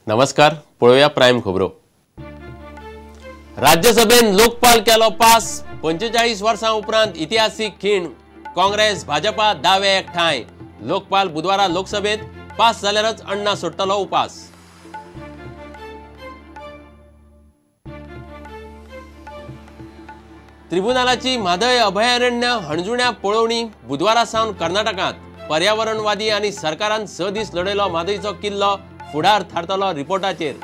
नमस्कार, पळोवया प्राइम खबरो। राज्यसभेन लोकपाल केलो पास। 45 वर्सां उपरांत इतिहासीक खीण। काँग्रेस भाजपा दावे एकठांय। लोकपाल बुधवारा लोकसभेत पास जाल्यारच अण्णा सोडटलो उपास। ट्रिब्युनलाची म्हादय अभयारण्य हणजुण्या पळोवणी बुधवारा सावन कर्नाटकांत। पर्यावरणवादी आनी सरकारान 6 दीस लढयलो म्हादयचो किल्लो फुडार थारतलो रिपोर्टाचेर।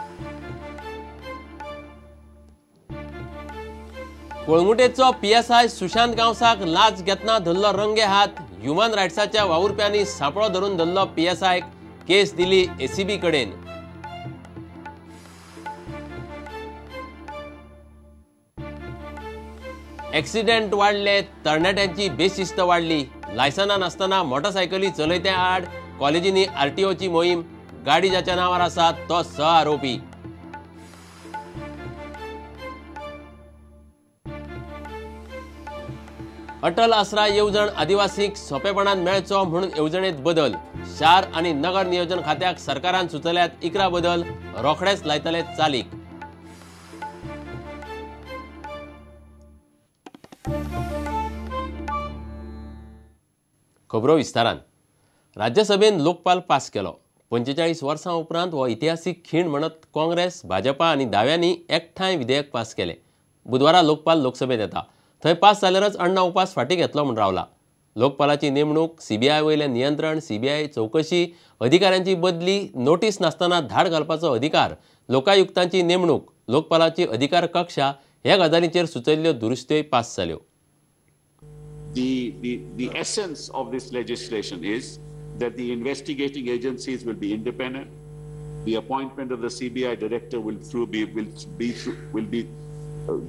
कोळंगुटेचो पीएसआय सुशांत गांवसाक लाच घेतना धरलो रंगे हात। ह्युमन रायट्साच्या वावुरप्यांनी सांपळो धरून धरलो पीएसआयक। केस दिली एसीबी कडेन। एक्सिडेंट वाडले, तरणाट्यांची बेशिस्त वाडली। लायसना नासतना मोटरसायकली चलयत्या आड कॉलेजींनी आरटीओची मोहीम। गाडी ज्याच्या नावार आसा तो सह आरोपी। अटल आसरा येवजण आदिवासींक सोंपेपणान मेळचो म्हणून येवजणेत बदल। शार आनी नगर नियोजन खात्याक सरकारान सुचयल्यात 11 बदल। रोखडेच लायतले चालीक। खबरो विस्तारान। राज्यसभेन लोकपाल पास केलो। 45 वर्सां उपरांत हो इतिहासीक खीण म्हणत काँग्रेस भाजपा आनी दाव्यांनी एकठांय विधेयक पास केले। बुधवारा लोकपाल लोकसभेत येता। थंय पास जाल्यारच अण्णा उपास फाटीं घेतलो म्हूण रावला। लोकपालाची नेमणूक, सीबीआय वयलें नियंत्रण, सीबीआय चौकशी, अधिकाऱ्यांची बदली, नोटीस नासतना धाड घालपाचो अधिकार, लोकायुक्तांची नेमणूक, लोकपालाची अधिकार कक्षा ह्या गजालींचेर सुचयल्ल्यो दुरुस्त्योय पास जाल्यो। The essence of this legislation is that the investigating agencies will be independent. The appointment of the CBI director will be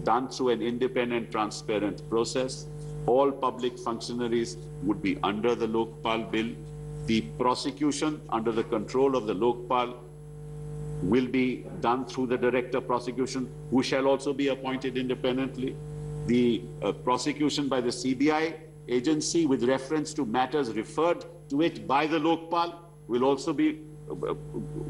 done through an independent, transparent process. All public functionaries would be under the Lokpal bill. The prosecution under the control of the Lokpal will be done through the director of prosecution, who shall also be appointed independently. The prosecution by the CBI agency with reference to matters referred to it by the Lokpal will also be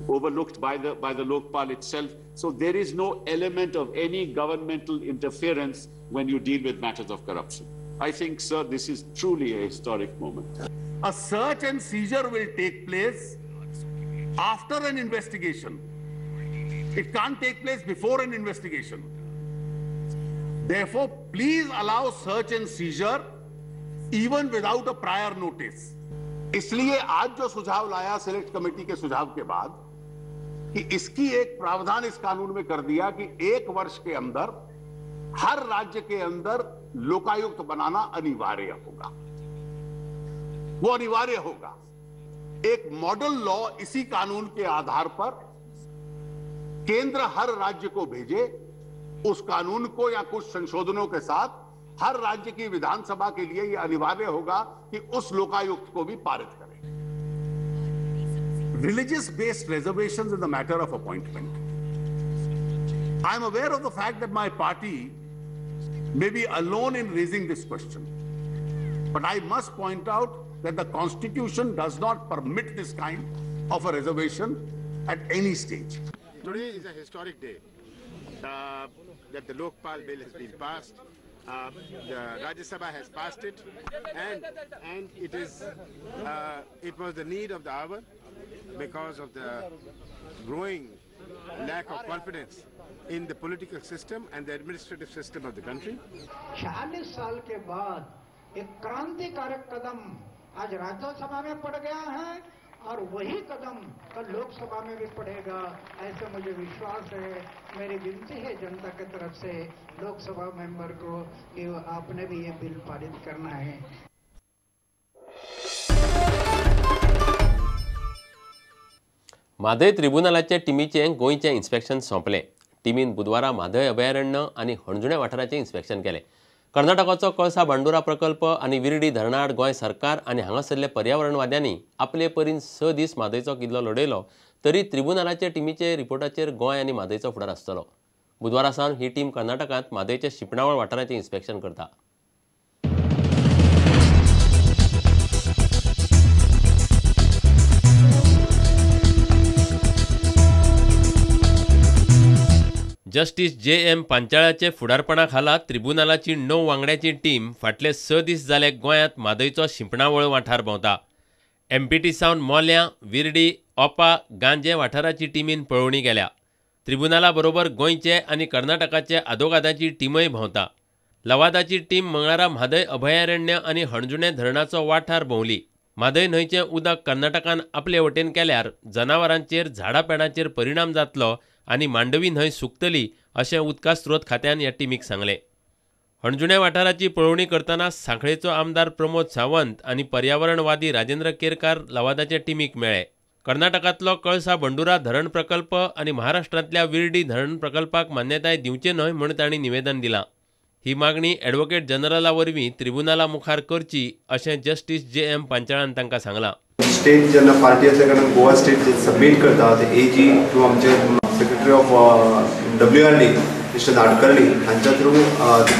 overlooked by the Lokpal itself. So there is no element of any governmental interference when you deal with matters of corruption. I think, sir, this is truly a historic moment. A search and seizure will take place after an investigation. It can't take place before an investigation. Therefore, please allow search and seizure even without a prior notice. इसलिए आज जो सुझाव लाया select committee के सुझाव के बाद कि इसकी एक प्रावधान इस कानून में कर दिया कि 1 वर्ष के अंदर हर राज्य के अंदर लोकायुक्त बनाना अनिवार्य होगा। वो अनिवार्य होगा। एक मॉडल लॉ इसी कानून के आधार पर केंद्र हर राज्य को भेजे। उस कानून को या कुछ संशोधनों के साथ हर राज्य की विधानसभा के लिए यह अनिवार्य होगा कि उस लोकायुक्त को भी पारित करें। Religious based reservations in the matter of appointment. I am aware of the fact that my party may be alone in raising this question, but I must point out that the Constitution does not permit this kind of a reservation at any stage. Today is a historic day. That the Lokpal bill has been passed. The Rajya Sabha has passed it, and it was the need of the hour because of the growing lack of confidence in the political system and the administrative system of the country. 40 साल के बाद एक क्रांतिकारक कदम आज राज्यसभा में पड़ गया है और वही कदम कल लोकसभा में भी पड़ेगा, ऐसे मुझे विश्वास है। मेरी विनती है जनता की तरफ से लोकसभा मेंबर को कि आपने भी ये बिल पारित करना है। म्हादय ट्रिब्युनलाचे टीमीचे गोंयचे इन्स्पेक्शन सोंपले। टीमीन बुधवारा म्हादय अभयारण्य आनी हणजुणे वाठाराचें इन्स्पेक्शन केलें। कर्नाटकाचो कळसा बांडुरा प्रकल्प आनी विर्डी धरणाआड गोंय सरकार आनी हांगासरले पर्यावरणवाद्यांनी आपले परीन 6 दीस म्हादयचो किल्लो लढयलो, तरी ट्रिब्युनलाचे टीमीचे रिपोर्टाचेर गोंय आनी म्हादयचो फुडार आसतलो। बुधवारा सावन ही टीम कर्नाटकांत म्हादयच्या शिपणावळ वाठाराचें इन्स्पेक्शन करता। Justice J M. पांचाळाचे फुडारपणा खाला ट्रिब्युनलाची 9 वांगड्याची टीम फाटले 6 दीस जाले गोंयांत म्हादयचो शिंपणावळ वाठार भोंवता. एमपीटी सावन मोल्यां, विर्डी, ओपा, गांजे वाठाराची टिमीन पळोवणी केल्या. ट्रिब्युनला बरोबर गोंयचे आनी कर्नाटकाचे आदोगादाची टीमय भोंवता. लवादाची टीम मंगळारा म्हादय अभयारण्य आनी हणजुणे धरणाचो वाठार भोंवली. म्हादय न्हंयचें उदक कर्नाटकान आपले वटेन केल्यार जनावरांचेर झाडां पेडांचेर परिणाम जातलो आनी मांडवी न्हंय सुकतली अशें उदका स्रोत खात्यान ह्या टिमीक सांगलें. हणजुणे वाठाराची पळोवणी करतना सांखळेचो आमदार प्रमोद सावंत आनी पर्यावरणवादी राजेंद्र केरकार लवादाचे टिमीक मेळ्ळे. कर्नाटकांतलो कळसा बंडुरा धरण प्रकल्प आनी महाराष्ट्रांतल्या विर्डी धरण प्रकल्पाक मान्यताय दिवचे न्हय म्हूण तांणी निवेदन दिलां. ही मागणी ॲडव्होकेट जनरला वरवीं ट्रिब्युनला मुखार करची अशें जस्टीस जे.एम. पांचाळान तांकां सांगलां. स्टेट जेन्ना पार्टी आसल्या कारणान गोवा स्टेट सबमीट करता ते एजी थ्रू आमचे secretary of WRD mister Nadkarni हांच्या थ्रू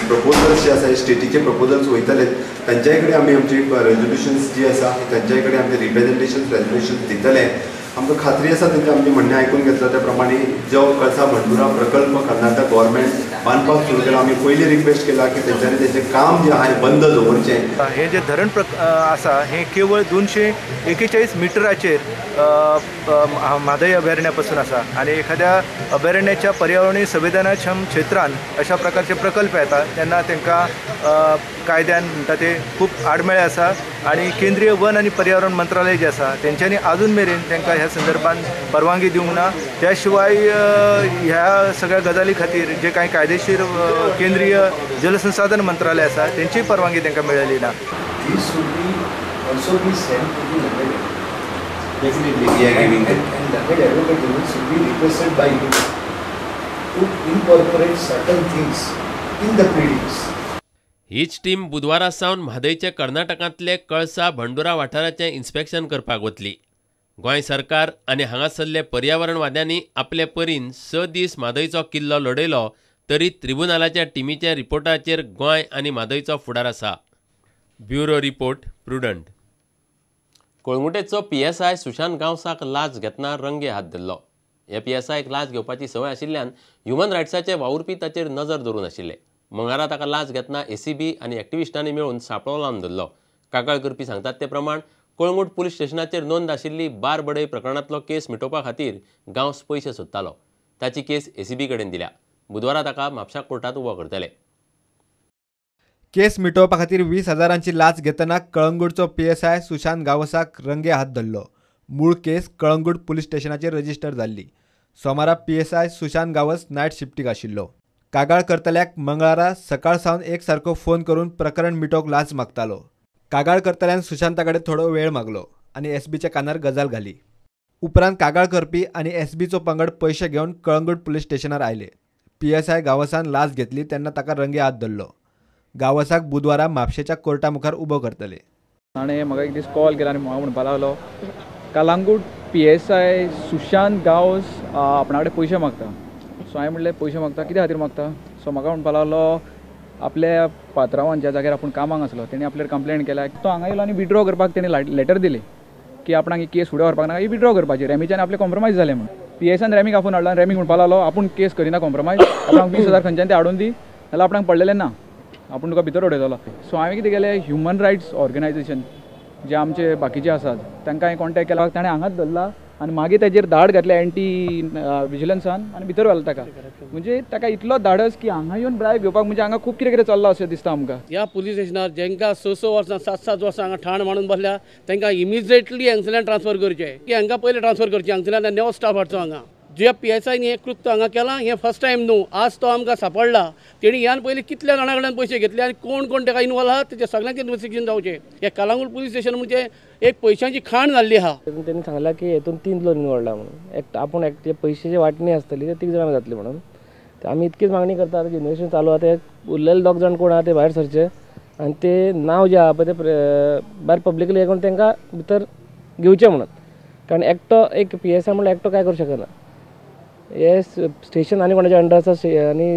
प्रपोजल्स जे आसा स्टेटीचे प्रपोजल्स वयतले तांच्याय कडेन आमी आमची रेजोल्युशन्स जी आसा तांच्याय कडेन आमचे रिप्रेजेंटेशन रेजोल्युशन्स दितले. आमकां खात्री आसा तेंचे आमचे म्हणणें आयकून घेतलं त्या प्रमाणे जो कळसा बंडुरा प्रकल्प कर्नाटक गव्हर्मेंट बांदपाक सुरू केला. आमी पयली रिक्वेस्ट केला की तेंच्यांनी तेचें काम जे आहा बंद दवरचें. हे जे धरण आसा हे केवळ 241 मिटराचेर म्हादय अभयारण्या पासून आसा आनी एखाद्या अभयारण्याच्या पर्यावरणीय संवेदनाक्षम क्षेत्रांत अशा प्रकारचे प्रकल्प येतात तेन्ना तांकां कायद्यान म्हणटा ते खूब आडमेळे आसा आनी केंद्रीय वन आनी पर्यावरण मंत्रालय जे आसा तेंच्यांनी अजून मेरेन तांकां ह्या संदर्भात परवानगी दिवंक ना. त्या शिवाय ह्या सगळ्या गजाली खातीर जे कांय कायदेशीर केंद्रीय जलसंसाधन मंत्रालय आसा तेंचीय परवानगी तांकां मेळिल्ली ना. Definitely, we are giving it. And Lamed Advocate General should be requested by you to incorporate certain things in the pleadings. हीच टीम बुधवारा सावन म्हादयचे कर्नाटकांतले कळसा बंडुरा वाठाराचें इन्स्पेक्शन करपाक वतली. गोंय सरकार आनी हांगासरले पर्यावरणवाद्यांनी आपले परीन 6 दीस म्हादयचो किल्लो लडयलो तरी ट्रिब्युनलाच्या टिमीच्या रिपोर्टाचेर गोंय आनी म्हादयचो फुडार आसा. Bureau report Prudent. कोळंगुटेचो PSI सुशांत गांवसाक लाच घेतना रंगे हात धरलो. ह्या PSIक लाच घेवपाची संवय आशिल्ल्यान ह्युमन रायट्साचे वावुरपी ताचेर नजर दवरून आशिल्ले. मंगळारा ताका लाच घेतना ACB आनी एक्टिविस्टांनी मेळून सांपळो लावन धरलो. कागाळ करपी सांगतात ते प्रमाण कोळंगूट पुलीस स्टेशनाचेर नोंद आशिल्ली बार बडय प्रकरणांतलो केस मिटोवपा खातीर गांवस पयशे सोदतालो. ताची केस ACB कडेन दिल्या. बुधवारा ताका म्हापशा कोर्टात उबो करतले. केस मिटोवपा खातीर 20,000ची लाच घेतना कळंगूटचो PSI सुशांत गावसाक रंगे हात धरलो. मूळ केस कळंगूट पुलीस स्टेशनाचेर रजिस्टर जाल्ली. सोमारा PSI सुशांत गावस नायट शिफ्टीक आशिल्लो. कागाळ करतल्याक मंगळारा सकाळ सावन एक सारको फोन करून प्रकरण मिटोवंक लाच मागतालो. कागाळ करतल्यान सुशांता कडेन थोडो वेळ मागलो आनी SBच्या कानार गजाल घाली. उपरांत कागाळ करपी आनी SBचो पंगड पयशे घेवन कळंगूट पुलीस स्टेशनार आयले. PSI गावसान लाच घेतली तेन्ना ताका रंगे हात धरलो. गावसाक बुधवारा म्हापशेच्या कोर्टा मुखार उबो करतले. ताणें म्हाका एक दीस कॉल केला आनी म्हाका म्हणपाक लागलो कळंगूट PSI सुशांत गांवस आपणा कडेन पयशे मागता. सो हांवें म्हणलें पयशे मागता कित्या खातीर मागता. सो म्हाका म्हणपाक लागलो आपल्या पात्रांवान ज्या जाग्यार आपूण कामाक आसलो तेणी आपल्यार कंप्लेंट केल्या. तो हांगा येयलो आनी विड्रॉ करपाक तेणी लेटर दिली की आपणाक ही केस फुडें व्हरपाक नाका, ही विड्रॉ करपाची. रॅमीच्यान आपलें कॉम्प्रोमायज जालें म्हणून. PSIन रॅमीक आपूण हाडला. रॅमीक म्हणपाक लागलो आपूण केस करिना कॉम्प्रोमायज, आपणाक 20,000 खंयच्यान ते हाडून दी जाल्यार आपणाक पडलेलें ना, आपूण तुका भितर उडयतलो. सो हांवें कितें केलें ह्युमन रायट्स ऑर्गनायजेशन जे आमचे बाकीचे आसात तांकां हांवें कॉन्टॅक्ट केला. ताणें हांगाच धरला आनी मागीर ताजेर धाड घातले एंटी विजिलन्सान आनी भितर घालो ताका. म्हणजे ताका इतलो धाडस की हांगा येवन ब्रायब घेवपाक म्हणजे हांगा खूब कितें कितें चल्लां अशें दिसता आमकां. ह्या पुलीस स्टेशनार जेंकां 6 वर्सां 7 वर्सां हांगा ठाण मांडून बसल्या तांकां इमिजिएटली हांगसरल्यान ट्रान्सफर करचें की हांकां पयलीं ट्रान्सफर करचें. हांगसरल्यान नवो स्टाफ हाडचो हांगा. जे PSIन हें कृत्य हांगा केलां हें फर्स्ट टायम न्हू. आज तो आमकां सांपडला. तेणी ह्यान पयलीं कितल्या जाणां कडल्यान पयशे घेतले आनी कोण कोण ताका इनवॉल्व आहा तेचे सगळ्यांचें इन्व्हेस्टिगेशन जावचें. हे कळंगूट पुलीस स्टेशन म्हणजे एक पयशांची खाण जाल्ली आहा. त्यांनी सांगला की हेतून 3 लोक निवडला म्हणून. आपण जे पयशाची वांटणी आसतली ते 3 जाणां जातली म्हणून. आमी इतकीच मागणी करतात की इन्व्हेस्टिगेशन चालू आहा ते उरलेले 2 जाण कोण आहा ते भायर सरचे आनी ते नांव जे आहा पळय ते भायर पब्लिकली हे करून तांकां भितर घेवचें म्हणून. कारण एकटो एक PSI म्हणल्यार एकटो काय करूं शकना. हे स्टेशन आनी कोणाच्या अंडर आसता आनी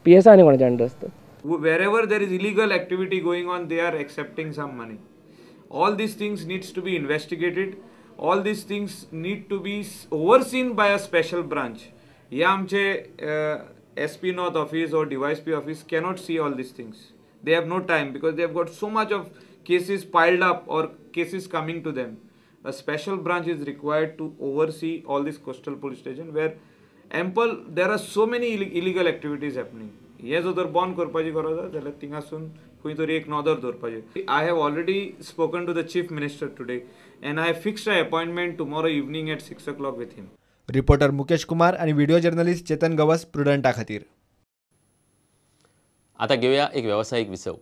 PSI आनी कोणाच्या अंडर आसता. Wherever there is illegal activity going on, they are accepting some money. All these things needs to be investigated. All these things need to be overseen by a special branch. हे आमचे SP North office or DYSP office cannot see all these things. They have no time because they have got so much of cases piled up or cases coming to them. A special branch is required to oversee all these coastal police station where there are so many illegal activities happening. हे जो जर बंद करपाची गरज आसा जाल्यार थिंगासून खंय तरी एक नॉदर दवरपाचें. I have already spoken to the Chief Minister today and I have fixed an appointment tomorrow evening at 6 o'clock with him. Reporter Mukesh Kumar आणि व्हिडिओ जर्नलिस्ट चेतन गवस प्रुडंटा खातीर. आता घेऊया एक व्यावसायिक विसव.